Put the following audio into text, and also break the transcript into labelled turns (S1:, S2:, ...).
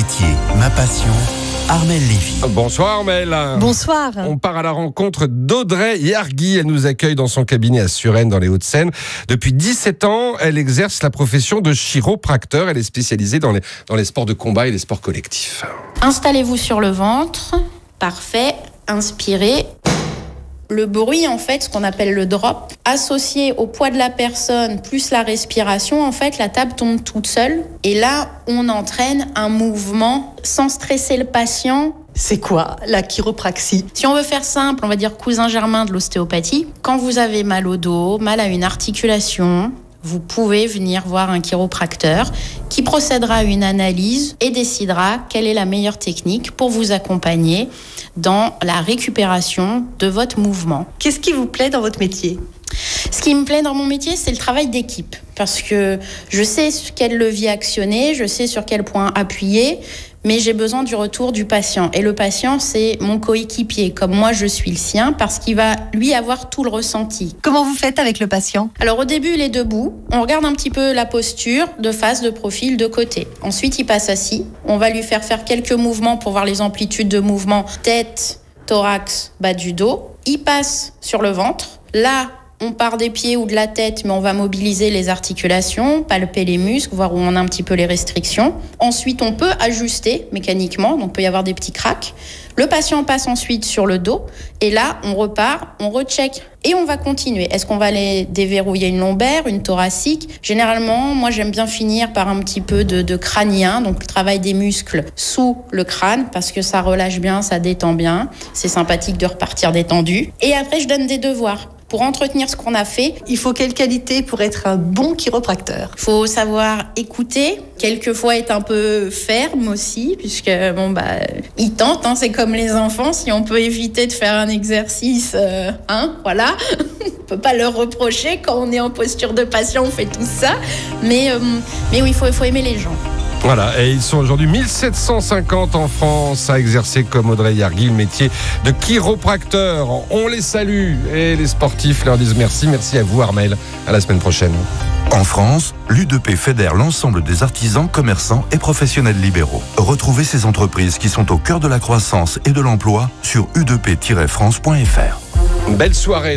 S1: métier, ma passion, Armelle Lévy.
S2: Bonsoir Armelle.
S3: Bonsoir.
S2: On part à la rencontre d'Audrey Yargui. Elle nous accueille dans son cabinet à Suresnes, dans les Hauts-de-Seine. Depuis 17 ans, elle exerce la profession de chiropracteur. Elle est spécialisée dans les sports de combat et les sports collectifs.
S4: Installez-vous sur le ventre. Parfait. Inspirez. Le bruit, en fait, ce qu'on appelle le drop, associé au poids de la personne plus la respiration, en fait, la table tombe toute seule. Et là, on entraîne un mouvement sans stresser le patient.
S3: C'est quoi la chiropraxie?
S4: Si on veut faire simple, on va dire cousin germain de l'ostéopathie. Quand vous avez mal au dos, mal à une articulation, vous pouvez venir voir un chiropracteur qui procédera à une analyse et décidera quelle est la meilleure technique pour vous accompagner dans la récupération de votre mouvement.
S3: Qu'est-ce qui vous plaît dans votre métier?
S4: Ce qui me plaît dans mon métier, c'est le travail d'équipe. Parce que je sais sur quel levier actionner, je sais sur quel point appuyer, mais j'ai besoin du retour du patient. Et le patient, c'est mon coéquipier, comme moi je suis le sien, parce qu'il va, lui, avoir tout le ressenti.
S3: Comment vous faites avec le patient?
S4: Alors au début, il est debout. On regarde un petit peu la posture, de face, de profil, de côté. Ensuite, il passe assis. On va lui faire quelques mouvements pour voir les amplitudes de mouvement. Tête, thorax, bas du dos. Il passe sur le ventre. Là, on part des pieds ou de la tête, mais on va mobiliser les articulations, palper les muscles, voir où on a un petit peu les restrictions. Ensuite, on peut ajuster mécaniquement, donc il peut y avoir des petits cracks. Le patient passe ensuite sur le dos, et là, on repart, on recheck, et on va continuer. Est-ce qu'on va aller déverrouiller une lombaire, une thoracique? Généralement, moi, j'aime bien finir par un petit peu de crânien, donc le travail des muscles sous le crâne, parce que ça relâche bien, ça détend bien. C'est sympathique de repartir détendu. Et après, je donne des devoirs. Pour entretenir ce qu'on a fait,
S3: il faut quelle qualité pour être un bon chiropracteur?
S4: Il faut savoir écouter, quelquefois être un peu ferme aussi, puisque ils tentent, c'est comme les enfants, si on peut éviter de faire un exercice, voilà, on peut pas leur reprocher, quand on est en posture de patient, on fait tout ça, mais oui, il faut aimer les gens.
S2: Voilà, et ils sont aujourd'hui 1750 en France à exercer comme Audrey Yargui le métier de chiropracteur. On les salue et les sportifs leur disent merci. Merci à vous Armelle, à la semaine prochaine.
S1: En France, l'U2P fédère l'ensemble des artisans, commerçants et professionnels libéraux. Retrouvez ces entreprises qui sont au cœur de la croissance et de l'emploi sur u2p-france.fr.
S2: Belle soirée.